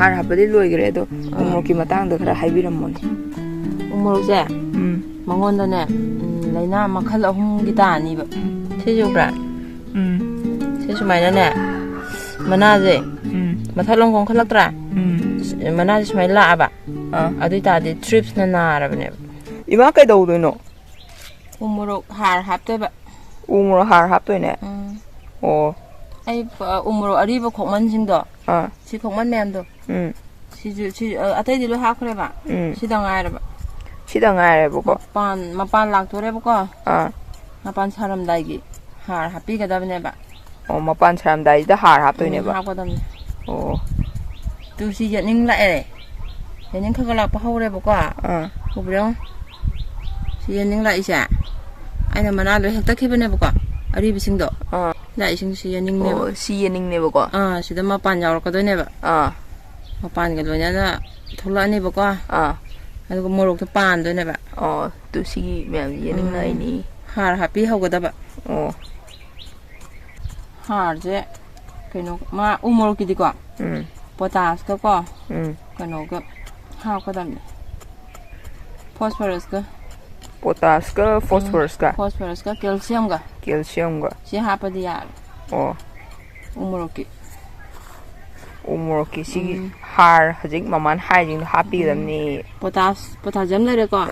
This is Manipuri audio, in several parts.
ꯍꯥꯔ ꯍꯥꯞꯄꯗꯤ ꯂꯣꯏꯈ꯭ꯔꯦ ꯑꯗꯣ ꯎꯃꯣꯔꯣꯛꯀꯤ ꯃꯇꯥꯡꯗ ꯈꯔ ꯍꯥꯏꯕꯤꯔꯝꯃꯣꯅꯦ ꯎꯃꯣꯔꯣꯛꯁꯦ ꯃꯉꯣꯟꯗꯅꯦ ꯂꯩꯅꯥ ꯃꯈꯜ 3ꯒꯤ ꯇꯥꯅꯤꯕ ꯁꯤꯁꯨ ꯎꯕ꯭ꯔꯥ ꯁꯤ ꯁꯨꯃꯥꯏꯅꯅꯦ ꯃꯅꯥꯁꯦ ꯃꯊꯛꯂꯣꯝ ꯀꯣꯟꯈꯠꯂꯛꯇ꯭ꯔꯥ ꯃꯅꯥꯁꯦ ꯁꯨꯃꯥꯏꯅ ꯂꯥꯛꯑꯕ ꯑꯗꯨ ꯑꯣꯏꯇꯥꯔꯗꯤ ꯊ꯭ꯔꯤꯞꯁꯅ ꯅꯥꯔꯕꯅꯦꯕ 이마 ꯀꯩꯗꯧꯗꯣꯏꯅꯣ 우무록 ꯍꯥꯔ ꯍꯥꯞꯇꯣꯏꯕ 우무로 ꯍꯥꯔ ꯍꯥꯞꯇꯣꯏꯅꯦ ꯑꯣ ꯑꯩ 우무록 ꯑꯔꯤꯕ ꯈꯣꯛꯃꯟꯁꯤꯡꯗꯣ ꯁꯤ ꯈꯣꯛꯃꯟ ꯃꯌꯥꯝꯗꯣ ꯁꯤ ꯑꯇꯩꯗꯤ ꯂꯣꯏ ꯍꯥꯞꯈ꯭ꯔꯦꯕ ꯁꯤꯗ ꯉꯥꯏꯔꯕ 시다 ꯉꯥꯏꯔꯦꯕꯀꯣ ꯃꯄꯥꯟ ꯂꯥꯛꯇꯣꯔꯦꯕꯀꯣ ꯃꯄꯥꯟ ꯁꯥꯔꯝꯗꯥꯏꯒꯤ ꯍꯥꯔ ꯍꯥꯞꯄꯤꯒꯗꯕꯅꯦꯕ ꯑꯣ ꯃꯄꯥꯟ ꯁꯥꯔꯝꯗꯥꯏꯁꯤꯗ ꯍꯥꯔ ꯍꯥꯞꯇꯣꯏꯅꯦꯕ ꯍꯥꯞꯀꯗꯕꯅꯦ ꯑꯣ ꯇꯨꯁꯤ ꯌꯦꯠꯅꯤꯡ ꯂꯥꯛꯑꯦ ꯌꯦꯠꯅꯤꯡ ꯈꯒ ꯂꯥꯛꯄ ꯍꯧꯔꯦꯕꯀꯣ ꯎꯕ꯭ꯔꯣ ꯁꯤ ꯌꯦꯠꯅꯤꯡ ꯂꯥꯛꯏꯁꯦ ꯑꯩꯅ ꯃꯅꯥ ꯂꯣꯏ ꯍꯦꯛꯇꯠꯈꯤꯕꯅꯦꯕꯀꯣ ꯑꯔꯤꯕꯁꯤꯡꯗꯣ ꯂꯥꯛꯏꯁꯤꯡ ꯁꯤ ꯌꯦꯠꯅꯤꯡꯅꯦꯕ ꯁꯤ ꯌꯦꯠꯅꯤꯡꯅꯦꯕꯀꯣ ꯁꯤꯗ ꯃꯄꯥꯟ ꯌꯥꯎꯔꯛꯀꯗꯣꯏꯅꯦꯕ ꯃꯄꯥꯟꯒ ꯂꯣꯏꯅꯅ ꯊꯣꯛꯂꯛꯑꯅꯤꯕꯀꯣ ꯑꯗꯨꯒ ꯃꯣꯔꯣꯛꯇꯣ ꯄꯥꯟꯗꯣꯏꯅꯦꯕ ꯇꯨ ꯁꯤꯒꯤ ꯃꯌꯥꯝ ꯌꯦꯠꯅꯤꯡ ꯂꯥꯛꯏꯅꯤ ꯍꯥꯔ ꯍꯥꯞꯄꯤ ꯍꯧꯒꯗꯕ ꯍꯥꯔꯁꯦ ꯀꯩꯅꯣ ꯃꯥ ꯎꯃꯣꯔꯣꯛꯀꯤꯗꯤꯀꯣ ꯄꯣꯇꯥꯁꯀ ꯀꯣ ꯀꯩꯅꯣꯒ ꯍꯥꯞꯀꯗꯕꯅꯤ ꯐꯣꯁꯐꯔꯁꯀ ꯐꯣꯁꯐꯔꯁꯀ ꯀꯦꯜꯁꯤꯌꯝꯒ ꯁꯤ ꯍꯥꯞꯄꯗꯤ ꯌꯥꯔꯦ ꯎꯃꯣꯔꯣꯛꯀꯤ ꯁꯤꯒꯤ ꯍꯥꯔ ꯍꯧꯖꯤꯛ ꯃꯃꯥꯅ ꯍꯥꯏꯁꯤꯡꯗꯣ ꯍꯥꯞꯄꯤꯒꯗꯕꯅꯤ ꯄꯣꯇꯥꯁꯤꯌꯝ ꯂꯩꯔꯦꯀꯣ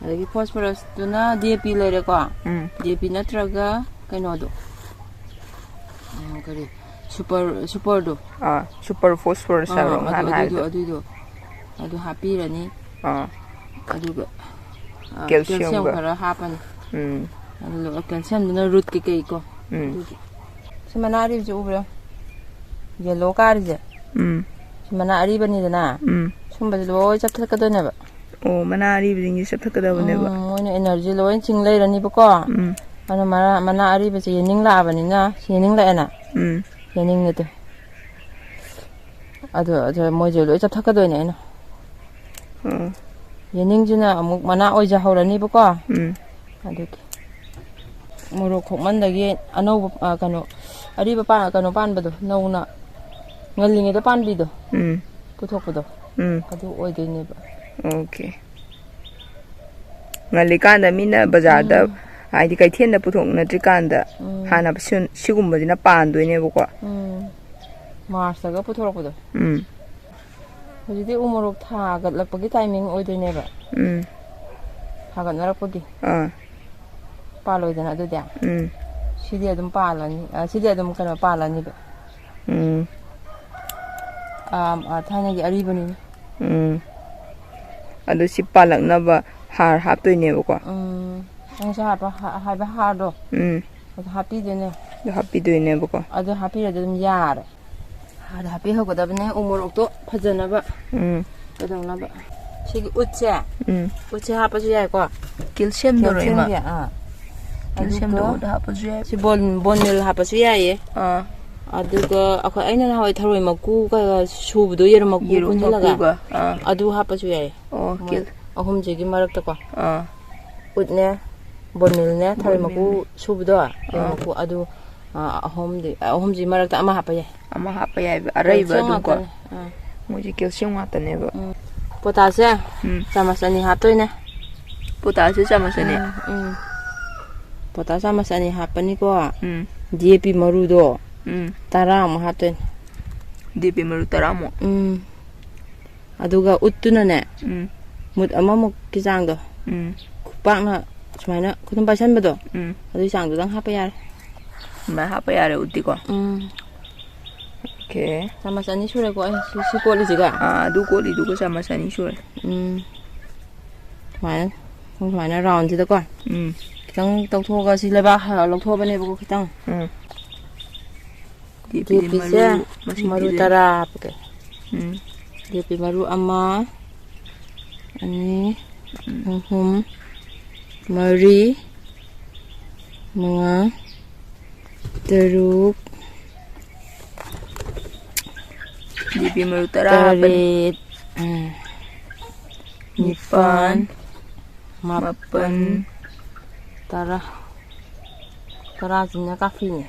ꯑꯗꯒꯤ ꯐꯣꯁꯐꯔꯁꯇꯨꯅ DAP ꯂꯩꯔꯦꯀꯣ DAP ꯅꯠꯇ꯭ꯔꯒ ꯀꯩꯅꯣꯗꯣ ꯀꯔꯤ ꯁꯨꯄꯔꯗꯣ ꯁꯨꯄꯔ ꯐꯣꯁꯐꯔꯁ ꯍꯥꯏꯕ꯭ꯔꯣ ꯉꯍꯥꯟ ꯍꯥꯏꯕꯗꯣ ꯑꯗꯨ ꯍꯥꯞꯄꯤꯔꯅꯤ ꯑꯗꯨꯒ ꯀꯦꯜꯁꯤꯌꯝ ꯈꯔ ꯍꯥꯞꯄꯅꯤ ꯑꯗꯨꯒ ꯀꯦꯜꯁꯤꯌꯝꯗꯨꯅ ꯔꯨꯠ ꯀꯩꯀꯩꯀꯣ ꯁꯤ ꯃꯅꯥ ꯑꯔꯤꯕꯁꯦ ꯎꯕ꯭ꯔꯣ ꯌꯦꯜꯂꯣ ꯀꯥꯔꯤꯁꯦ ꯁꯤ ꯃꯅꯥ ꯑꯔꯤꯕꯅꯤꯗꯅ ꯁꯨꯝꯕꯁꯦ ꯂꯣꯏ ꯆꯞꯊꯠꯀꯗꯣꯏꯅꯦꯕ ꯃꯅꯥ ꯑꯔꯤꯕꯁꯤꯡꯁꯦ ꯆꯞꯊꯠꯀꯗꯕꯅꯦꯕ ꯃꯣꯏꯅ 에너지 ꯂꯣꯏ ꯆꯤꯡ ꯂꯩꯔꯅꯤꯕꯀꯣ ꯑꯗꯨꯅ ꯃꯅꯥ ꯑꯔꯤꯕꯁꯦ ꯌꯦꯅꯤꯡ ꯂꯥꯛꯑꯕꯅꯤꯅ ꯁꯤ ꯌꯦꯅꯤꯡ ꯂꯥꯛꯑꯦꯅ ꯌꯦꯅꯤꯡꯒꯗꯣ ꯑꯗꯨ ꯃꯣꯏꯁꯦ ꯂꯣꯏ ꯆꯞꯊꯠꯀꯗꯣꯏꯅꯦ ꯑꯩꯅ ꯌꯦꯅꯤꯡꯁꯤꯅ ꯑꯃꯨꯛ ꯃꯅꯥ ꯑꯣꯏꯖꯍꯧꯔꯅꯤꯕꯀꯣ ꯑꯗꯨꯒꯤ ꯃꯣꯔꯣꯛ ꯈꯣꯛꯃꯟꯗꯒꯤ ꯑꯅꯧꯕ ꯀꯩꯅꯣ ꯑꯔꯤꯕ ꯀꯩꯅꯣ ꯄꯥꯟꯕꯗꯣ ꯅꯧꯅ ꯉꯜꯂꯤꯉꯩꯗ ꯄꯥꯟꯕꯤꯗꯣ ꯄꯨꯊꯣꯛꯄꯗꯣ ꯑꯗꯨ ꯑꯣꯏꯗꯣꯏꯅꯦꯕ ꯑꯣꯀꯦ ꯉꯜꯂꯤꯀꯥꯟꯗ ꯃꯤꯅ ꯕꯖꯥꯔꯗ ꯍꯥꯏꯗꯤ ꯀꯩꯊꯦꯜꯗ ꯄꯨꯊꯣꯛꯅꯗ꯭ꯔꯤꯀꯥꯟꯗ ꯍꯥꯟꯅ ꯁꯤꯒꯨꯝꯕꯁꯤꯅ ꯄꯥꯟꯗꯣꯏꯅꯦꯕꯀꯣ ꯃꯥꯔꯁꯇꯒ ꯄꯨꯊꯣꯔꯛꯄꯗꯣ ꯍꯧꯖꯤꯛꯇꯤ ꯎꯃꯣꯔꯣꯛ ꯊꯥꯒꯠꯂꯛꯄꯒꯤ ꯇꯥꯏꯃꯤꯡ ꯑꯣꯏꯗꯣꯏꯅꯦꯕ ꯊꯥꯒꯠꯅꯔꯛꯄꯒꯤ ꯄꯥꯜꯂꯣꯏꯗꯅ ꯑꯗꯨꯗꯤ ꯁꯤꯗꯤ ꯑꯗꯨꯝ ꯄꯥꯜꯂꯅꯤ ꯁꯤꯗꯤ ꯑꯗꯨꯝ ꯀꯩꯅꯣ ꯄꯥꯜꯂꯅꯤꯕ ꯊꯥꯏꯅꯒꯤ ꯑꯔꯤꯕꯅꯤꯅ ꯑꯗꯨ ꯁꯤ ꯄꯥꯜꯂꯛꯅꯕ ꯍꯥꯔ ꯍꯥꯞꯇꯣꯏꯅꯦꯕꯀꯣ ꯅꯪꯁꯨ ꯍꯥꯏꯕ ꯍꯥꯔꯗꯣ ꯑꯗꯨ ꯍꯥꯞꯄꯤꯗꯣꯏꯅꯦ ꯍꯥꯞꯄꯤꯗꯣꯏꯅꯦꯕꯀꯣ ꯑꯗꯨ ꯍꯥꯞꯄꯤꯔꯗꯤ ꯑꯗꯨꯝ ꯌꯥꯔꯦ ꯍꯥꯔ ꯍꯥꯞꯄꯤꯍꯧꯒꯗꯕꯅꯦ ꯎꯃꯣꯔꯣꯛꯇꯣ ꯐꯖꯅꯕ ꯀꯩꯗꯧꯅꯕ ꯁꯤꯒꯤ ꯎꯠꯁꯦ ꯍꯥꯞꯄꯁꯨ ꯌꯥꯏꯀꯣ ꯀꯦꯜꯁꯤꯌꯝꯗꯣ ꯑꯗꯨꯒ ꯍꯥꯞꯄꯁꯨ ꯌꯥꯏ ꯁꯤ ꯕꯣꯟ ꯃꯤꯜ ꯍꯥꯞꯄꯁꯨ ꯌꯥꯏꯌꯦ ꯑꯗꯨꯒ ꯑꯩꯅ ꯅꯍꯥꯟꯋꯥꯏ ꯊꯔꯣꯏ ꯃꯀꯨ ꯁꯨꯕꯗꯣ ꯌꯦꯔꯨꯝ ꯃꯀꯨ ꯄꯨꯟꯁꯤꯜꯂꯒ ꯑꯗꯨ ꯍꯥꯞꯄꯁꯨ ꯌꯥꯏ ꯑꯍꯨꯝꯁꯤꯒꯤ ꯃꯔꯛꯇꯀꯣ ꯎꯠꯅꯦ ꯕꯣꯟꯃꯤꯜꯅꯦ ꯊꯔꯣꯏ ꯃꯀꯨ ꯁꯨꯕꯗꯣ ꯌꯦꯔꯨꯝ ꯃꯀꯨ ꯑꯗꯨ ꯑꯍꯨꯝꯁꯤ ꯃꯔꯛꯇ ꯑꯃ ꯍꯥꯞꯄ ꯌꯥꯏ ꯑꯔꯩꯕ ꯑꯗꯨꯝꯀꯣ ꯃꯣꯏꯁꯤ ꯀꯦꯜꯁꯤꯌꯝ ꯉꯥꯛꯇꯅꯦꯕ ꯄꯣꯇꯥꯁꯁꯦ ꯆꯥꯃꯁ 2 ꯍꯥꯞꯇꯣꯏꯅꯦ ꯄꯣꯇꯥꯁꯁꯦ ꯆꯥꯃꯁ 2 ꯄꯣꯇꯥꯁ ꯆꯥꯃꯁ 2 ꯍꯥꯞꯄꯅꯤꯀꯣ DAP ꯃꯔꯨꯗꯣ 10 ꯍꯥꯞꯇꯣꯏꯅꯦ DAP ꯃꯔꯨ 10 ꯑꯗꯨꯒ ꯎꯠꯇꯨꯅꯅꯦ ꯃꯨꯠ ꯑꯃꯃꯨꯛꯀꯤ ꯆꯥꯡꯗꯣ ꯈꯨꯄꯥꯛꯅ ꯁꯨꯃꯥꯏꯅ ꯈꯨꯗꯨꯝ ꯄꯥꯏꯁꯟꯕꯗꯣ ꯑꯗꯨꯒꯤ ꯆꯥꯡꯗꯨꯗꯪ ꯍꯥꯞꯄ ꯌꯥꯔꯦ ꯍꯥꯞꯄ ꯌꯥꯔꯦ ꯎꯠꯇꯤꯀꯣ ओके चम्मच 2 सुरेको अ सी कोलिजिगा अदु कोलिदुको चम्मच 2 सुरे सुमायना राउंड सिदा को खितंग तौथोगा सी लेबा लौथोबनेबो खितंग DAP से मरु 10 हापके DAP मरु अमा अनि हुम मरी मंगा teruk DAP maru 10 nipan mapan tara jinya kafi ni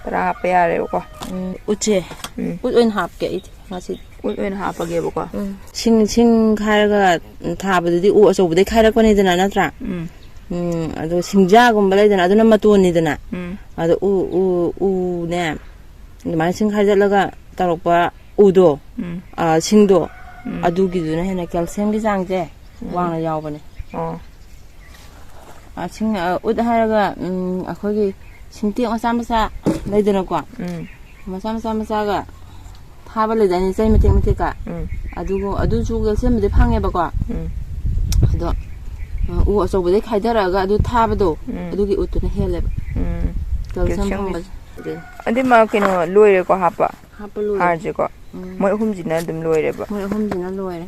tara apa ya re ko uche ꯎꯠ ꯑꯣꯏꯅ ꯍꯥꯞꯀꯦ ꯑꯩꯗꯤ ꯉꯁꯤ ꯎꯠ ꯑꯣꯏꯅ ꯍꯥꯞꯄꯒꯦꯕꯀꯣ ꯁꯤꯡ ꯈꯥꯏꯔꯒ ꯊꯥꯕꯗꯨꯗꯤ ꯎ ꯑꯆꯧꯕꯗꯩ ꯈꯥꯏꯔꯛꯄꯅꯤꯗꯅ ꯅꯠꯇ꯭ꯔꯥ ꯑꯗꯣ ꯁꯤꯡꯖꯥꯒꯨꯝꯕ ꯂꯩꯗꯅ ꯑꯗꯨꯅ ꯃꯇꯣꯟꯅꯤꯗꯅ ꯑꯗꯣ ꯎꯅꯦ ꯑꯗꯨꯃꯥꯏꯅ ꯁꯤꯡ ꯈꯥꯏꯖꯠꯂꯒ ꯇꯧꯔꯛꯄ ꯎꯗꯣ ꯁꯤꯡꯗꯣ ꯑꯗꯨꯒꯤꯗꯨꯅ ꯍꯦꯟꯅ ꯀꯦꯜꯁꯤꯌꯝꯒꯤ ꯆꯥꯡꯁꯦ ꯋꯥꯡꯅ ꯌꯥꯎꯕꯅꯦ ꯁꯤꯡ ꯎꯠ ꯍꯥꯏꯔꯒ ꯑꯩꯈꯣꯏꯒꯤ ꯁꯤꯡꯇꯦꯛ ꯃꯆꯥ ꯃꯆꯥ ꯂꯩꯗꯅꯀꯣ ꯃꯆꯥ ꯃꯆꯥꯒ ꯊꯥꯕ ꯂꯩꯗꯥꯏꯅꯦ ꯆꯩ ꯃꯇꯦꯛ ꯃꯇꯦꯛꯀ ꯑꯗꯨꯁꯨ ꯀꯦꯜꯁꯤꯌꯝꯕꯨꯗꯤ ꯐꯪꯉꯦꯕꯀꯣ ꯑꯗꯣ ꯎ ꯑꯆꯧꯕꯗꯩ ꯈꯥꯏꯊꯔꯛꯑꯒ ꯑꯗꯨ ꯊꯥꯕꯗꯣ ꯑꯗꯨꯒꯤ ꯎꯠꯇꯨꯅ ꯍꯦꯜꯂꯦꯕ ꯀꯦꯜꯁꯤꯌꯝ ꯐꯪꯕꯁꯦ ꯑꯗꯨꯃ ꯀꯩꯅꯣ ꯂꯣꯏꯔꯦꯀꯣ ꯍꯥꯞꯄ ꯂꯣꯏꯔꯦ ꯍꯥꯔꯁꯦꯀꯣ ꯃꯣꯏ ꯑꯍꯨꯝꯁꯤꯅ ꯑꯗꯨꯝ ꯂꯣꯏꯔꯦꯕ ꯃꯣꯏ ꯑꯍꯨꯝꯁꯤꯅ ꯂꯣꯏꯔꯦ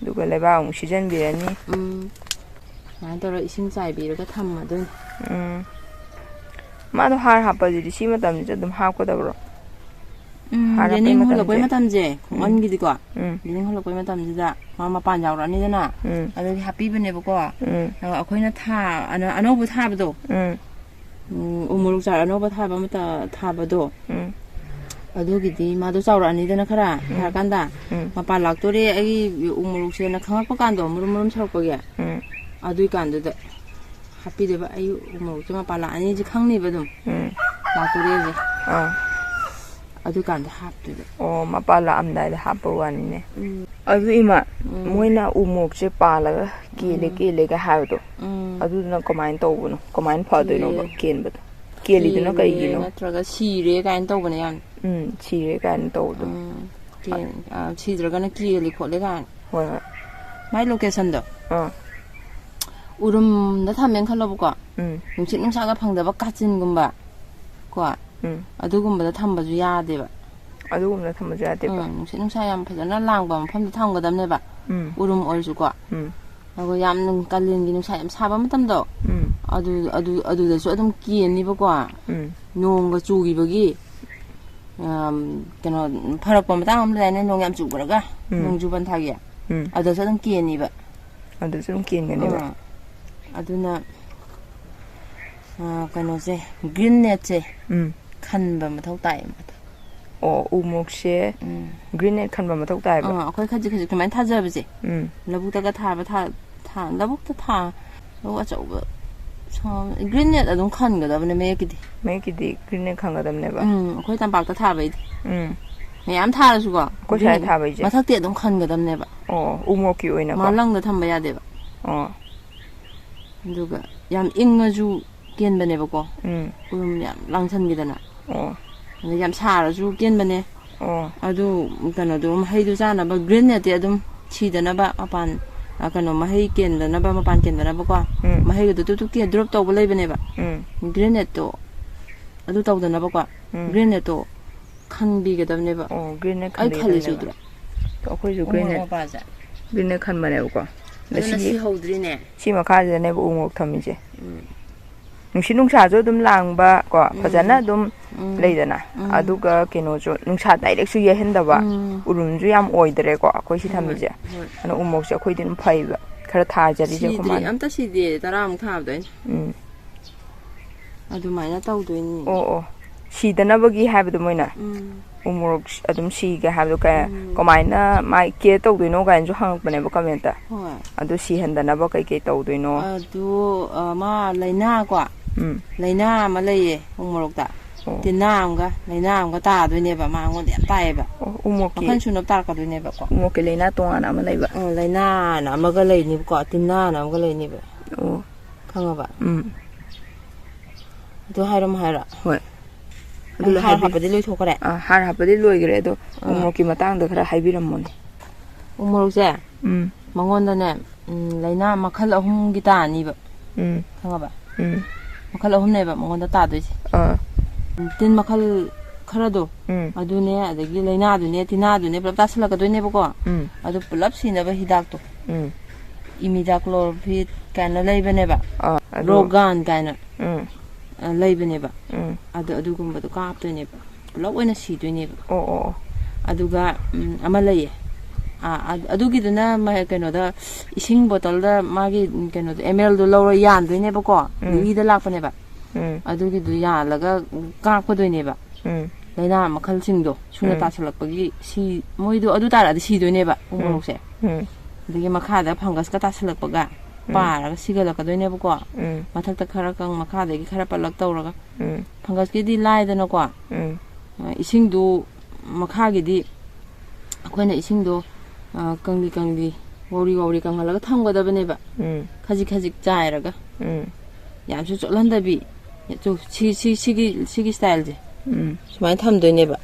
ꯑꯗꯨꯒ ꯂꯩꯕꯥꯛ ꯑꯃꯨꯛ ꯁꯤꯖꯟꯕꯤꯔꯅꯤ ꯁꯨꯃꯥꯏꯅ ꯇꯧꯔꯒ ꯏꯁꯤꯡ ꯆꯥꯏꯕꯤꯔꯒ ꯊꯝꯃꯗꯣꯏꯅꯤ ꯃꯥꯗꯣ ꯍꯥꯔ ꯍꯥꯞꯄꯁꯤꯗꯤ ꯁꯤ ꯃꯇꯝꯁꯤꯗ ꯑꯗꯨꯝ ꯍꯥꯞꯀꯗꯕ꯭ꯔꯣ ꯌꯦꯅꯤꯡ ꯍꯨꯜꯂꯛꯄꯩ ꯃꯇꯝꯁꯦ ꯈꯣꯡꯒꯟꯒꯤꯗꯤꯀꯣ ꯌꯦꯅꯤꯡ ꯍꯨꯜꯂꯛꯄꯩ ꯃꯇꯝꯁꯤꯗ ꯃꯥ ꯃꯄꯥꯟ ꯌꯥꯎꯔꯛꯑꯅꯤꯗꯅ ꯑꯗꯨꯗꯤ ꯍꯥꯞꯄꯤꯕꯅꯦꯕꯀꯣ ꯑꯩꯈꯣꯏꯅ ꯑꯅꯧꯕ ꯊꯥꯕꯗꯣ ꯎ ꯃꯣꯔꯣꯛ ꯆꯥꯔ ꯑꯅꯧꯕ ꯊꯥꯕꯗꯣ ꯑꯗꯨꯒꯤꯗꯤ ꯃꯥꯗꯣ ꯆꯥꯎꯔꯛꯑꯅꯤꯗꯅ ꯈꯔ ꯊꯥꯔꯀꯥꯟꯗ ꯃꯄꯥꯟ ꯂꯥꯛꯇꯣꯔꯦ ꯑꯩꯒꯤ ꯎ ꯃꯣꯔꯣꯛꯁꯦꯅ ꯈꯪꯉꯛꯄ ꯀꯥꯟꯗꯣ ꯃꯨꯔꯨꯝ ꯁꯧꯔꯛꯄꯒꯤ ꯑꯗꯨꯏ ꯀꯥꯟꯗꯨꯗ ꯍꯥꯞꯄꯤꯗꯦꯕ ꯑꯩ ꯎ ꯃꯣꯔꯣꯛꯁꯦ ꯃꯄꯥꯟ ꯂꯥꯛꯑꯅꯤꯁꯦ ꯈꯪꯅꯤꯕ ꯑꯗꯨꯝ ꯂꯥꯛꯇꯣꯔꯦꯁꯦ ꯑꯗꯨꯀꯥꯟꯗ ꯍꯥꯞꯇꯣꯏꯕ ꯃꯄꯥꯟ ꯂꯥꯛꯑꯝꯗꯥꯏꯗ ꯍꯥꯞꯄ ꯋꯥꯅꯤꯅꯦ ꯑꯗꯨ ꯏꯃꯥ ꯃꯣꯏꯅ ꯎ ꯃꯣꯔꯣꯛꯁꯦ ꯄꯥꯜꯂꯒ ꯀꯦꯜꯂꯦꯒ ꯍꯥꯏꯕꯗꯣ ꯑꯗꯨꯗꯨꯅ ꯀꯃꯥꯏꯅ ꯇꯧꯕꯅꯣꯀꯃꯥꯏꯅ ꯐꯗꯣꯏꯅꯣꯕ ꯀꯦꯟꯕꯗꯣ ꯀꯦꯜꯂꯤꯗꯨꯅ ꯀꯩꯒꯤꯅꯣ ꯅꯠꯇ꯭ꯔꯒ ꯁꯤꯔꯦ ꯀꯥꯏꯅ ꯇꯧꯕꯅꯦ ꯌꯥꯝ ꯁꯤꯔꯦ ꯀꯥꯏꯅ ꯇꯧꯕꯗꯣ ꯁꯤꯗ꯭ꯔꯒꯅ ꯀꯦꯜꯂꯤ ꯈꯣꯠꯂꯦ ꯀꯥꯏꯅ ꯍꯣꯏ ꯃꯥꯏ ꯂꯣꯀꯦꯁꯟꯗꯣ ꯎꯔꯨꯝꯗ ꯊꯝꯃꯦꯅ ꯈꯜꯂꯣꯕꯀꯣ ꯅꯨꯡꯁꯤꯠ ꯅꯨꯡꯁꯥꯒ ꯐꯪꯗꯕ ꯀꯥꯆꯤꯟꯒꯨꯝꯕ ꯀꯣ ꯑꯗꯨꯒꯨꯝꯕꯗ ꯊꯝꯕꯁꯨ ꯌꯥꯗꯦꯕ ꯑꯗꯨꯒꯨꯝꯕꯗ ꯊꯝꯕꯁꯨ ꯌꯥꯗꯦꯕ ꯅꯨꯡꯁꯤꯠ ꯅꯨꯡꯁꯥ ꯌꯥꯝ ꯐꯖꯅ ꯂꯥꯡꯕ ꯃꯐꯝꯗ ꯊꯝꯒꯗꯕꯅꯦꯕ ꯎꯔꯨꯝ ꯑꯣꯏꯔꯁꯨꯀꯣ ꯑꯗꯨꯒ ꯌꯥꯝ ꯀꯥꯂꯦꯟꯒꯤ ꯅꯨꯡꯁꯥ ꯌꯥꯝ ꯁꯥꯕ ꯃꯇꯝꯗꯣ ꯑꯗꯨꯗꯁꯨ ꯑꯗꯨꯝ ꯀꯦꯟꯅꯤꯕꯀꯣ ꯅꯣꯡꯒ ꯆꯨꯈꯤꯕꯒꯤ ꯀꯩꯅꯣ ꯐꯔꯛꯄ ꯃꯇꯥꯡ ꯑꯃ ꯂꯩꯗꯥꯏꯅꯦ ꯅꯣꯡ ꯌꯥꯝ ꯆꯨꯈ꯭ꯔꯒ ꯅꯣꯡꯖꯨ ꯄꯟꯊꯥꯒꯤ ꯑꯗꯨꯁꯨ ꯑꯗꯨꯝ ꯀꯦꯟꯅꯤꯕ ꯑꯗꯨꯁꯨ ꯑꯗꯨꯝ ꯀꯦꯟꯒꯅꯦꯕ ꯑꯗꯨꯅ ꯀꯩꯅꯣꯁꯦ ꯒ꯭ꯔꯤꯟ ꯅꯦꯠꯁꯦ ꯈꯟꯕ ꯃꯊꯧ ꯇꯥꯏ ꯎ ꯃꯣꯔꯣꯛꯁꯦ ꯒ꯭ꯔꯤꯟ ꯅꯦꯠ ꯈꯟꯕ ꯃꯊꯧ ꯇꯥꯏꯕ ꯑꯩꯈꯣꯏ ꯈꯖꯤꯛ ꯈꯖꯤꯛ ꯁꯨꯃꯥꯏꯅ ꯊꯥꯖꯕꯁꯦ ꯂꯧꯕꯨꯛꯇꯒ ꯂꯧꯕꯨꯛꯇ ꯂꯧꯕꯨꯛ ꯑꯆꯧꯕ ꯒ꯭ꯔꯤꯟ ꯅꯦꯠ ꯑꯗꯨꯝ ꯈꯟꯒꯗꯕꯅꯦ ꯃꯌꯦꯛꯀꯤꯗꯤ ꯒ꯭ꯔꯤꯟ ꯅꯦꯠ ꯈꯟꯒꯗꯕꯅꯦꯕ ꯑꯩꯈꯣꯏ ꯇꯝꯄꯥꯛꯇ ꯊꯥꯕꯩꯗꯤ ꯃꯌꯥꯝ ꯊꯥꯔꯁꯨꯀꯣ ꯑꯩꯈꯣꯏ ꯁ꯭ꯋꯥꯏꯗ ꯊꯥꯕꯩꯁꯦ ꯃꯊꯛꯇꯤ ꯑꯗꯨꯝ ꯈꯟꯒꯗꯕꯅꯦꯕ ꯎ ꯃꯣꯔꯣꯛꯀꯤ ꯑꯣꯏꯅꯀꯣ ꯃꯥꯂꯪꯗ ꯊꯝꯕ ꯌꯥꯗꯦꯕ ꯑꯗꯨꯒ ꯌꯥꯝ ꯏꯪꯉꯁꯨ ꯀꯦꯟꯕꯅꯦꯕꯀꯣ ꯎꯔꯨꯝ ꯌꯥꯝ ꯂꯥꯡꯁꯟꯈꯤꯗꯅ ꯑꯗꯩ ꯌꯥꯝ ꯁꯥꯔꯁꯨ ꯀꯦꯟꯕꯅꯦ ꯑꯗꯨ ꯀꯩꯅꯣꯗꯣ ꯃꯍꯩꯗꯣ ꯆꯥꯅꯕ ꯒ꯭ꯔꯤꯟ ꯅꯦꯠꯇꯤ ꯑꯗꯨꯝ ꯁꯤꯗꯅꯕ ꯃꯄꯥꯟ ꯀꯩꯅꯣ ꯃꯍꯩ ꯀꯦꯟꯗꯅꯕ ꯃꯄꯥꯟ ꯀꯦꯟꯗꯅꯕꯀꯣ ꯃꯍꯩꯒꯗꯣ ꯇꯨꯛ ꯗ꯭ꯔꯣꯞ ꯇꯧꯕ ꯂꯩꯕꯅꯦꯕ ꯒ꯭ꯔꯤꯟ ꯅꯦꯠꯇꯣ ꯑꯗꯨ ꯇꯧꯗꯅꯕꯀꯣ ꯒ꯭ꯔꯤꯟ ꯅꯦꯠꯇꯣ ꯈꯟꯕꯤꯒꯗꯕꯅꯦꯕ ꯒ꯭ꯔꯤꯟ ꯅꯦꯠ ꯑꯩ ꯈꯜꯂꯤꯁꯨ ꯎꯗ꯭ꯔꯣ ꯑꯩꯈꯣꯏꯁꯨ ꯒ꯭ꯔꯤꯟ ꯅꯦꯠ ꯈꯟꯕꯅꯦꯕꯀꯣ ꯑꯗꯨꯅ ꯁꯤ ꯍꯧꯗ꯭ꯔꯤꯅꯦ ꯁꯤ ꯃꯈꯥꯁꯤꯗꯅꯦꯕ ꯎ ꯃꯣꯔꯣꯛ ꯊꯝꯃꯤꯁꯦ ꯅꯨꯡꯁꯤꯠ ꯅꯨꯡꯁꯥꯁꯨ ꯑꯗꯨꯝ ꯂꯥꯡꯕ ꯀꯣ ꯐꯖꯅ ꯑꯗꯨꯝ ꯂꯩꯗꯅ ꯑꯗꯨꯒ ꯀꯩꯅꯣꯁꯨ ꯅꯨꯡꯁꯥ ꯗꯥꯏꯔꯦꯛꯁꯨ ꯌꯩꯍꯟꯗꯕ ꯎꯔꯨꯝꯁꯨ ꯌꯥꯝ ꯑꯣꯏꯗ꯭ꯔꯦꯀꯣ ꯑꯩꯈꯣꯏ ꯁꯤ ꯊꯝꯃꯤꯁꯦ ꯑꯗꯨꯅ ꯎ ꯃꯣꯔꯣꯛꯁꯦ ꯑꯩꯈꯣꯏꯗꯤ ꯑꯗꯨꯝ ꯐꯩꯕ ꯈꯔ ꯊꯥꯖꯔꯤꯁꯦ ꯑꯩꯈꯣꯏ ꯃꯥꯅ ꯑꯝꯇ ꯁꯤꯗꯦ 10ꯃꯨꯛ ꯊꯥꯕꯗꯣ ꯑꯩꯅ ꯑꯗꯨꯃꯥꯏꯅ ꯇꯧꯗꯣꯏꯅꯤ ꯁꯤꯗꯅꯕꯒꯤ ꯍꯥꯏꯕꯗꯣ ꯃꯣꯏꯅ ꯎ ꯃꯣꯔꯣꯛ ꯑꯗꯨم ꯁꯤꯒꯦ ꯍꯥꯏꯕꯗꯣ ꯀꯃꯥꯏꯅ ꯃꯥꯏ ꯀꯦꯌꯔ ꯇꯧꯗꯣꯏꯅꯣ ꯀꯥꯏꯅꯁꯨ ꯍꯪꯉꯛꯄꯅꯦꯕ ꯀꯃꯦꯟꯇ ꯑꯗꯨ ꯁꯤꯍꯟꯗꯅꯕ ꯀꯩꯀꯩ ꯇꯧꯗꯣꯏꯅꯣ ꯑꯗꯨ ꯃꯥ ꯂꯥꯏꯅꯥꯀꯣ ꯂꯥꯏꯅꯥ ꯑꯃ ꯂꯩꯌꯦ ꯎ ꯃꯣꯔꯣꯛꯇ ꯇꯤꯟꯅꯥ ꯑꯃꯒ ꯇꯥꯗꯣꯏꯅꯦꯕ ꯃꯉꯣꯟꯗ ꯌꯥꯝ ꯇꯥꯏꯌꯦꯕ ꯃꯈꯜ ꯁꯨꯅꯕ ꯇꯥꯔꯛꯀꯗꯣꯏꯅꯦꯕꯀꯣ ꯎ ꯃꯣꯔꯣꯛꯀꯤ ꯂꯥꯏꯅꯥ ꯇꯣꯉꯥꯟꯅ ꯑꯃ ꯂꯩꯕ ꯂꯥꯏꯅꯥꯅ ꯑꯃꯒ ꯂꯩꯅꯤꯕꯀꯣ ꯇꯤꯟꯅꯥꯅ ꯑꯃꯒ ꯂꯩꯅꯦꯕ ꯈꯪꯉꯕ ꯑꯗꯨ ꯍꯥꯏꯔꯣ ꯍꯣꯏ ꯑꯗꯨ ꯍꯥꯔ ꯍꯥꯞꯄꯗꯤ ꯂꯣꯏꯊꯣꯛꯈ꯭ꯔꯦ ꯍꯥꯔ ꯍꯥꯞꯄꯗꯤ ꯂꯣꯏꯈ꯭ꯔꯦ ꯑꯗꯣ ꯎ ꯃꯣꯔꯣꯛꯀꯤ ꯃꯇꯥꯡꯗꯈꯔ ꯍꯥꯏꯕꯤꯔꯝꯃꯣꯅꯦ ꯎ ꯃꯣꯔꯣꯛꯁꯦ ꯃꯉꯣꯟꯗꯅꯦ ꯂꯥꯏꯅꯥ ꯃꯈꯜ 3ꯒꯤ ꯇꯥꯅꯤꯕ ꯈꯪꯉꯕ ꯃꯈꯜ 3ꯅꯦꯕ ꯃꯉꯣꯟꯗ ꯇꯥꯗꯣꯏꯁꯦ ꯇꯤꯟ ꯃꯈꯜ ꯈꯔꯗꯣ ꯑꯗꯨꯅꯦ ꯑꯗꯒꯤ ꯂꯥꯏꯅꯥꯗꯨꯅꯦ ꯇꯤꯟꯅꯥꯗꯨꯅꯦ ꯄꯨꯂꯞ ꯇꯥꯁꯜꯂꯛꯀꯗꯣꯏꯅꯦꯕꯀꯣ ꯑꯗꯨ ꯄꯨꯂꯞ ꯁꯤꯅꯕ ꯍꯤꯗꯥꯛꯇꯣ ꯏꯃꯤꯗꯥꯀ꯭ꯂꯣꯔꯣꯚꯤꯠ ꯀꯥꯏꯅ ꯂꯩꯕꯅꯦꯕ ꯔꯣꯒꯥꯟ ꯀꯥꯏꯅ ꯂꯩꯕꯅꯦꯕ ꯑꯗꯨꯒꯨꯝꯕꯗꯣ ꯀꯥꯞꯇꯣꯏꯅꯦꯕ ꯄꯨꯂꯞ ꯑꯣꯏꯅ ꯁꯤꯗꯣꯏꯅꯦꯕ ꯑꯗꯨꯒ ꯑꯃ ꯂꯩꯌꯦ ꯑꯗꯨꯒꯤꯗꯨꯅ ꯀꯩꯅꯣꯗ ꯏꯁꯤꯡ ꯕꯣꯇꯜꯗ ꯃꯥꯒꯤ ꯀꯩꯅꯣꯗꯣ mlꯗꯣ ꯂꯧꯔ ꯌꯥꯟꯗꯣꯏꯅꯦꯕꯀꯣ ꯂꯤꯛꯂꯤꯗ ꯂꯥꯛꯄꯅꯦꯕ ꯑꯗꯨꯒꯤꯗꯨ ꯌꯥꯜꯂꯒ ꯀꯥꯞꯀꯗꯣꯏꯅꯦꯕ laina makhal singdo suna tasalakpagi si moido adu taradi sidoineba umorokse dagi makhada fungus ka tasalakpaga paraga sigalakadoineba ko mathakta khara kang makhadagi khara palak tawraga fungus ki di laidana ko isingdu makhagidi akoina isingdo kangli wori kanghalaga thamgadabaneba khajik chairaga yamsu cholandabi sigi style je sumai thamdoineba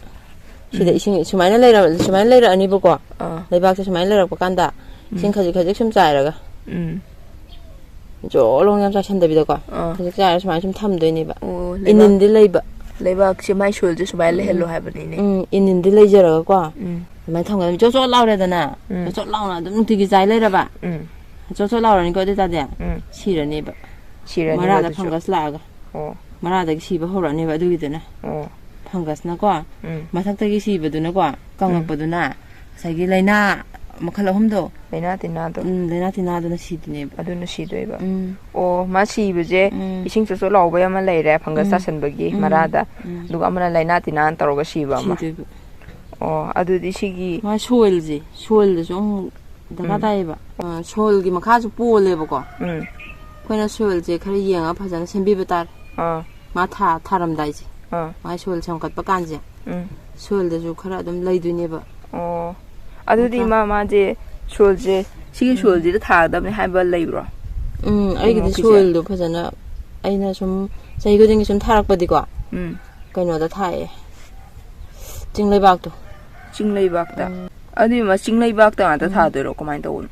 sida ising sumai leira anibo ko leibak se sumai leira pakanda ising khajik sum chairaga jolong yam chandabi da ko khajik chaira sumai sum thamdoineba inindi leiba leibak se mai shul je sumai le hello habani ne inindi leijaraga ko mai thamga jo lauredana jo launa dum tigi jai leiraba jo laurani ko de ta de siraneba marada fungus laga marada siba horani ba duidana fungus na ko mathakta gi siba duna ko kangakpaduna sagi laina makhal ahumdo laina tinado duna sidune aduna sidoiba ma siba je ising so lawba yama leire fungus tasanbagi marada duga amana laina tinan taroga siba ma adudi sigi ma soil de jong daga daiba soil gi makha ju poleba ko koina soil je khari yenga phajana sembiba tar ma tharam dai ji ma soil chamkat pa kanje soil de ju khara adum leiduineba adudi ma je soil je sigi soil je tha da haiba leibro ai gi soil do phajana aina sum sai go dingi sum tharak padi ko kaino da thae chinglebak da adi ma chinglebak da tha do ro komai do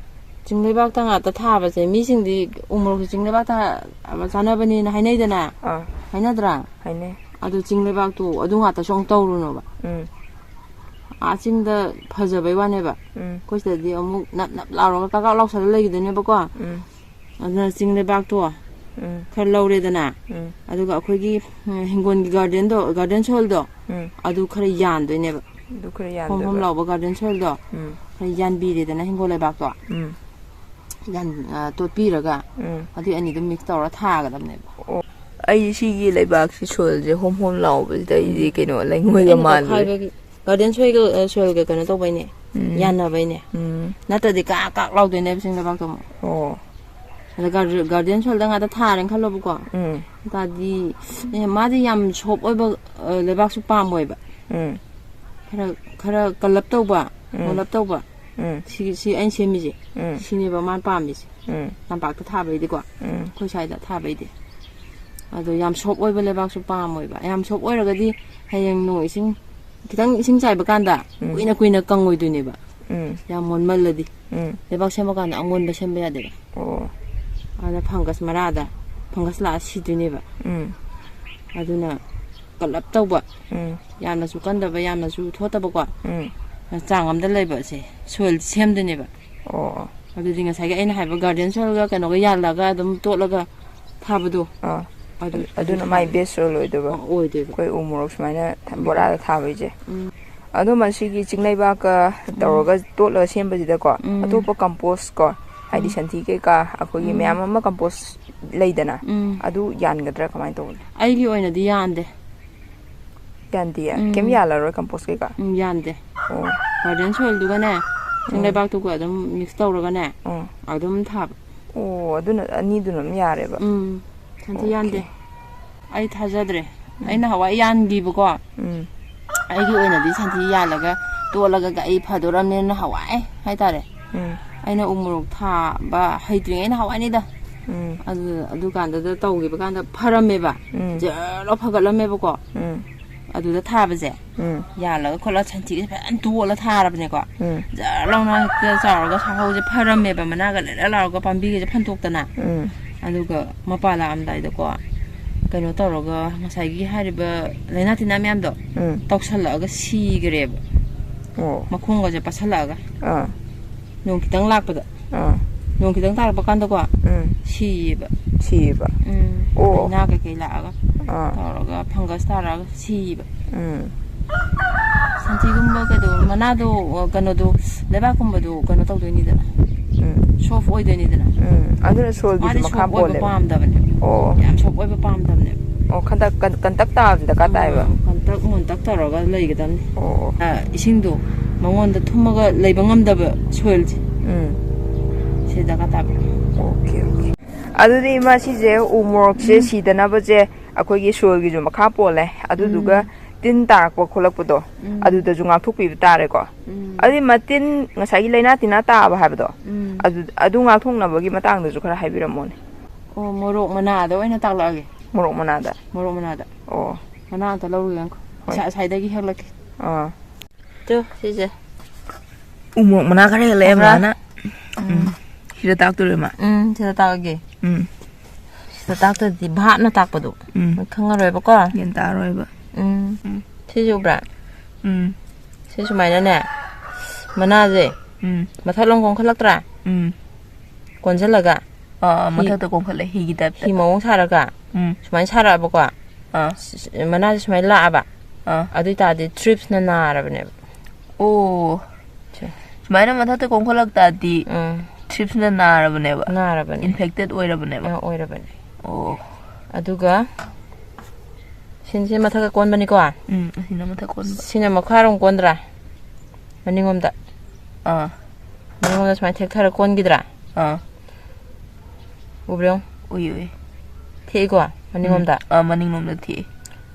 chinglebak ta nga ta thaba se mi sing di umur ki chinglebak ta ama sana bani na hainai dana hainadra haine adu chinglebak tu adu nga ta song tawru no ba a ching da phaja bai wane ba ko sta di amu nap lauro ka law sal legi dene ba ko adu chinglebak tu khar lawre dana adu ga khoi gi hingon gi garden soil do adu khar yan do ne ba du khar yan do hom law ba garden soil do khar yan bi re dana hingol lebak to yan to piraga adi ani dum mix tawra thaga damne ai sigi leibak si soil je hom law ba dai keno lengoi ga man garden soil ga kana to bai ne yan na bai ne nata de ka law de ne sing lebak to ada garden soil da nga ta tharen khalo bu ko ta di ma di yam chop oi ba lebak su pam oi ba khara kalap to ba si an semi je si ne ba man pam mi tam pak ta tha bai di ko khoi sai da tha bai di ado yam chop oi ba lebak su pam oi ba yam chop oi ra ga di hayang no ising kitang ising chai ba kan da kuina kang oi du ne ba yam mon mal la di lebak sem ba kan angon ba sem ba ya de ada fungus marada fungus la sidune ba aduna kalap tawba yamna su kan da ba yamna su thota ba ko chang am da lei ba se soil sem de ne ba adu dinga sai ga aina ha ba garden soil ga kano ga yalla ga dum to la ga tha ba do aduna mai best soil oi do ba koi umurok smaina bora da tha bai je adu man sigi chinglai ba ka tawga to la sem ba ji da ko atopa compost ko haidi santi ke ka akogi myam ama compost leidana adu yangadra kamai to ai gi oina di yande kem yala ro compost ke ka yande garden soil du ga ne chinglai bak to ko adum mix tawra ga ne adum thab aduna ani dunam yare ba santi yande ai thajadre aina hawa yan gi bu ko ai gi oina di santi yala ga to la ga ai phadoram ne na hawa hai tare aina umurok tha ba haidring aina hawani da adu kanda da tawgi ba kanda pharame ba jero phagalamme ba ko adu da tha ba je ya la ko la chanti ba an tu la tha ra ba ne ko jero na ka sa ga sa ho je pharame ba mana ga la ga pambi ge phantok ta na adu ga mapala am dai da ko kaino tawroga masai gi hariba laina tina myam do tawsala ga si gre ba makhong ga je pasala ga nong kitang lakpada nong kitang tarpa kanda ko siba na ka kay laga taraga fungus taraga siba santi gumba ka do manado kano do leba kumba do kano taw do ni da soft oil do ni da aduna sol bi makha bole pam da bane yam soft oil pam da bane kantak ta da ka ta ba ꯇꯛ ꯇꯧꯔꯒ ꯂꯩꯒꯗꯕꯅꯤ 이싱도 ꯃꯉꯣꯟꯗ ꯊꯨꯝꯃꯒ ꯂꯩꯕ ꯉꯝꯗꯕ 소일지 시다가 딱 오케이 아두디 이마 시제 우모럭제 시드나버제 아코기 소일기 좀 막하 폴레 아두두가 틴 따락고 콜락부도 아두다 중 악톡비부 따래고 아디 마틴 ngасai laina tina taaba habdo adu nga thongna bagi matang da ju khara haibiramone morok manada oina taklage morok manada mana ta lawu yang sai da gi helak to sije umorok mana khare le mana hira tak tu ma sida takage sida tak ta di bhat na tak padu khanga roi ba ko yen ta roi ba sije bra sije mai na ne mana je mathalong kong khalak tra kon jalaga mathak kong khale hi gi tap hi mong saraga sumai sara ba ko mana sumai la ba adu ta de trips na na ra bne o sumai na mathak kong khalak ta di trips na na ra bne infected oi ra bne o aduga 신신 마타가 꼰바니까 신나 마타 꼰바 신나 마카롱 꼰드라 마닝엄다 마닝엄다 정말 택타를 꼰기더라 우브령 우유이 테이고 마닝엄다 마닝엄다 티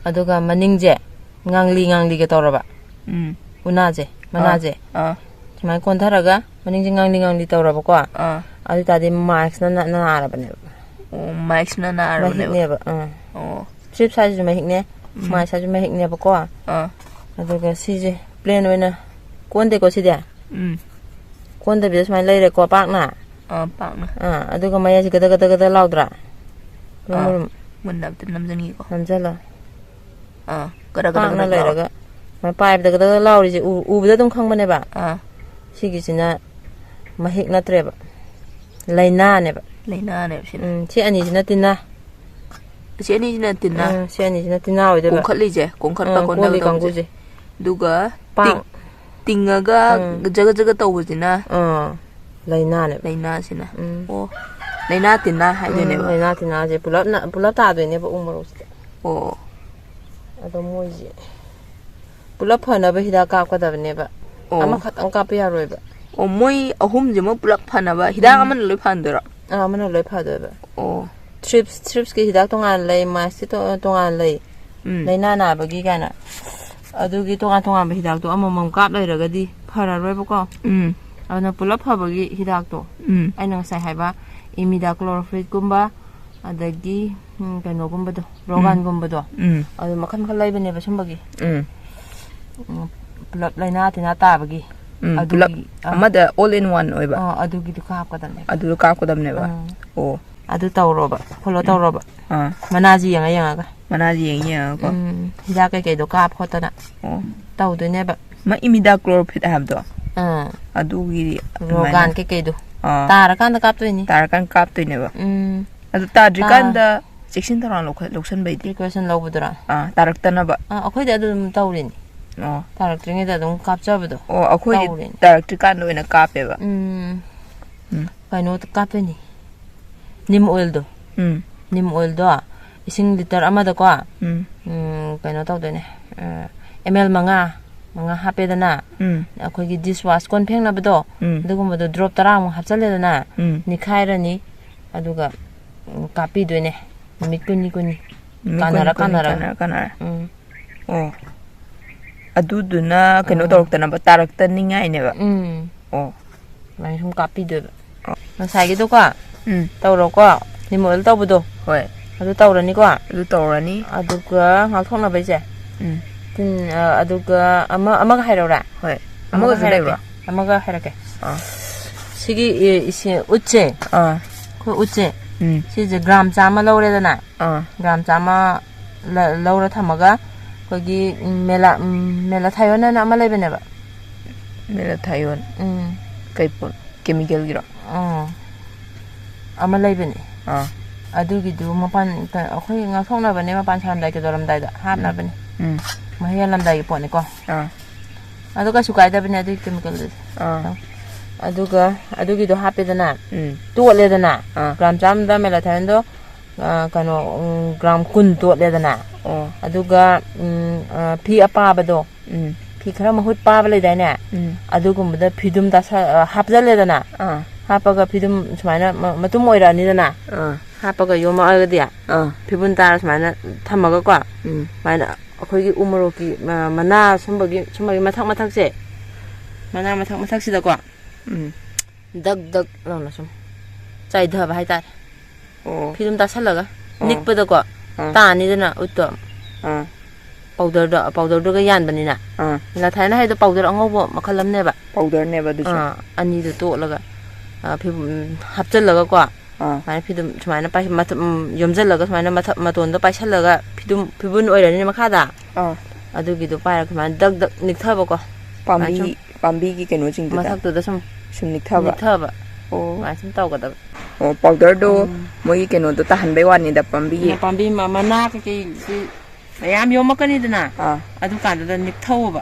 아두가 마닝제 ngang li ke tawraba unaje manaje 정말 꼰다라가 마닝제 ngang li tawraba ko adu tadi max na arabane max na arabane trip size ma hikne ma size ma hikne ba ko aduga sije plain wena konde ko sida konde bi smai leire ko pak na aduga maya ji gada laudra mun dab tin namjani ko namjala gada na leire ga ma pipe da gada lauri ji u da dong khang bane ba sigi sina ma hik na tre ba laina ne sin chi ani jina tinna Siani jina tina oi de ba kongkhat lije kongkhat pa kon da guje duga tingaga jaga tawu jina laina sina o laina tinna hai de ne ba laina tinna je pulap ta de ne ba umro o ado moi je pulap phana ba hida ka ka da ne ba ama khat ang ka pa ya roi ba o moi ahum je mo pulap phana ba hida aman loi phan dera aman loi pha de ba o trips ki hidak tongan lay mas to tongan lay laina na bagi kana adugi tongan ba hidak to amamam kap lairaga di phara roi ba ko ana pulap phabagi hidak to aina sai haiba imidacloprid gumba adagi kano gumba do rogan gumba do adu makhan lay bane ba sumbagi pulap laina tina ta bagi adugi amada all in one oi ba adugi du kap kadam ne ba o adu tawroba follow tawroba manaji yang ko hida kai do kap khotana taw do ne ba ma imidacloprid have do adu gi rogan kai do tara kan da kap to ni ne ba adu tadri kan da section taran loksan bai di question lo budura tarak tana ba akhoi da adu tawrin tarak tringe da dum kap chabu do akhoi tarak kan do ina kape ba kai no kape ni nim oil do ising liter amada ko kaino taw de ne ml manga hape dana akhoi gi dishwash kon pheng na bado dugum do drop tara mu hapchale dana ni khairani aduga kapi do ne mikuni kanara o aduduna kaino torok tana ba tarak tan ningai ne ba o mai sum kapi do ba sai gi do ko tawro ko ni mol tawbudo hoi adu tawrani ko aduga ngak thongna bai je tin aduga ama ga hairora hoi ama ga hairake sigi isi uche ko uche si je gram chama lawre dana gram chama lawra thamaga ko gi mela thayona na ama lebene ba mela thayon kai pon chemical giro ama leibene adugi du mapan akhoi nga thongna bane mapan sam dai ke doram dai da hap na bane mahya lam dai po ne ko aduga sukai da bane adu chemical adugi do hape dana to le dana gram jam da mela thando kano gram kun to le dana aduga pi apabado pi khara mahut paba le daine adugumda phidum da hapjale dana hapaga phidum sumaina matum oira ni dana hapaga yoma agdia phibun tar sumaina thamaga ko maina akhoi gi umoroki mana sumbagi mathak se mana mathak sida ko dak lona sum chai dha ba haitar phidum da salaga nikpada ko ta ni dana utto powder do ga yan banina la thaina hai do powder angobo makhalam ne ba powder ne ba du ani do to laga phibum hapchal laga ko mai phidum sumaina pa yomjal laga sumaina maton do paisal laga phibun oirani makhada adugi do paira kuma dak nikthaba ko pambi gi keno jing da mathak to da sum nikthaba ma sum taw ga da powder do moi keno do tahan bai wani da pambi mana ka ki mayam yo makani dana adu kan da nikthau ba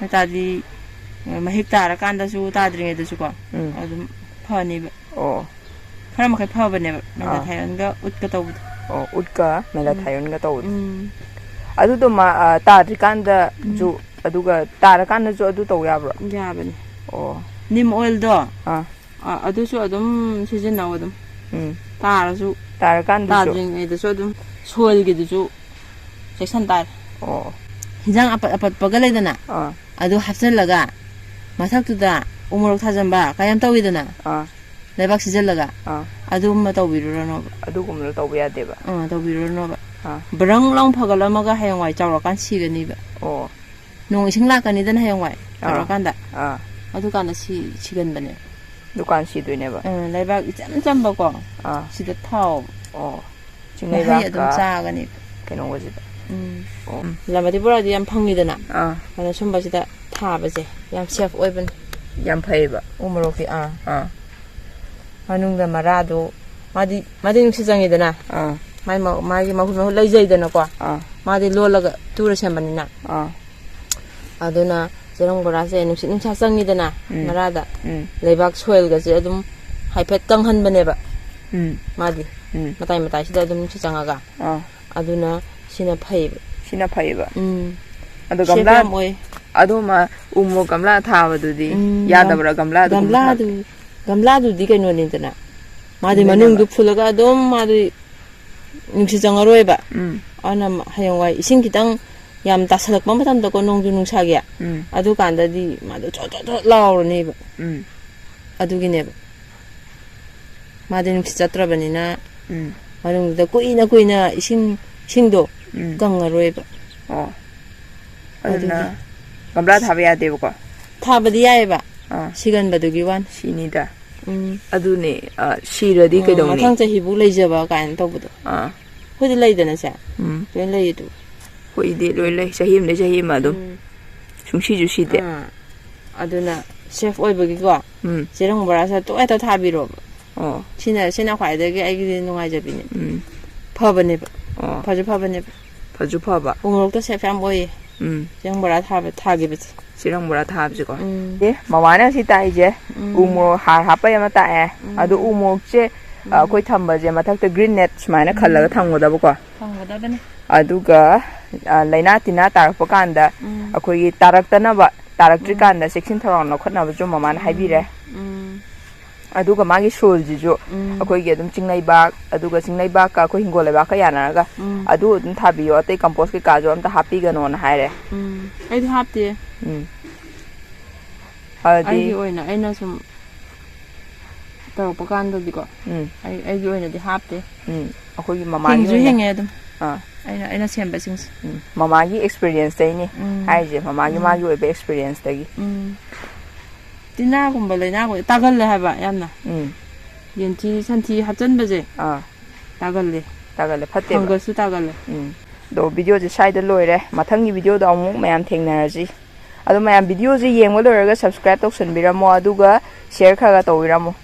ta di mahik tara kan da su ta dringe da su ko adu phani ba khara ma kai pha ba ne ba thayon ga ut ka taw utka mela thayon ga taw adu do ma ta dri kan da ju adu ga tara kan da ju adu taw ya bro ya ba ni nim oil do adu su adum season na adum tara su tara kan da ta dringe da su adum soil gi da su section tar hinjang apat pagalay dana adu hapsal laga mathak tu da umurok thajamba kayam tawidana lebak sijal laga adu ma tawbirura no adu gumlo tawbiya deba tawbirura no ba brang long phagalama ga hayang wai chawra kan sigani ba nong ising lakani dan hayang wai chawra kan da adu kan da sigan bane dukan si doine ba lebak icham ba ko sida thaw chingai ba adu cha gani keno waji lamadi pura di yam phangidana ana sumba sida thabase yam safe oiban yam phaiba umoroki manung da marado madi nungsi jangidana magi mahu laijaidana ko madi lolaga tura sembanina aduna jerong borase nungsa jangidana marada lebak soil ga je adum haipet kanghan baneba madi matai sida adum nungsi jangaga aduna sina phaiba adu gamla adu ma umo gamla thawa du di yadabra gamla du di kaino ni tana madi manung du phulaga adum madi nungsi jangaroi ba ana hayang wai ising kitang yam tasalak ma matam da ko nong du nungsa gya adu kanda di madu chot laur ni ba adu gi ne ba madi nungsi chatra banina manung da kuina isingdo gangaroi ba aduna gamla thaba ya debo ko thabadi yai ba sigan badugi wan sinida adune siradi kedong ni mathang chahi bu leijaba kain tawbudo hodi leidana sa pen leidu hoide loi lei chahim le chahim adum sungsi ju side aduna chef oibagi ko jerong barasa to eta thabiro sina khwaidagi aigi nungai jabini phabane ba phabane paju phaba umrok to chef am boy jerong bara thagi bit sirang mura thabji ko mawana si tai je umo har hapa yama ta adu umo che koi thamba je mathak te green net smaina khalaga thangmoda ko bane adu ga laina tina tarak pakanda akoi tarak tana ba tarak trikanda section thawang no khotna ba jo mamana haibire adu ga magi shol ji jo akoi ge dum chingnai ba adu ga chingnai ba ka ko hingol ba ka yana ga adu dum thabiyo ate compost ke ka jo am ta happy ga no na haire ai hapte ai oina aina sum tarak pakanda diko ai oina di hapte akoi mama gi henge dum aina semba sings mama gi experience dai ni ai je mama gi ma gi oibe experience dagi tina gumba leina go tagal le haba yamna yenti santi hapjan baje tagal le phatte ba su tagal le do video je side loire mathangi video da amuk mayam thengnaraji adu mayam video je yengwa loiraga subscribe toksan biramo aduga share khaga tawiramo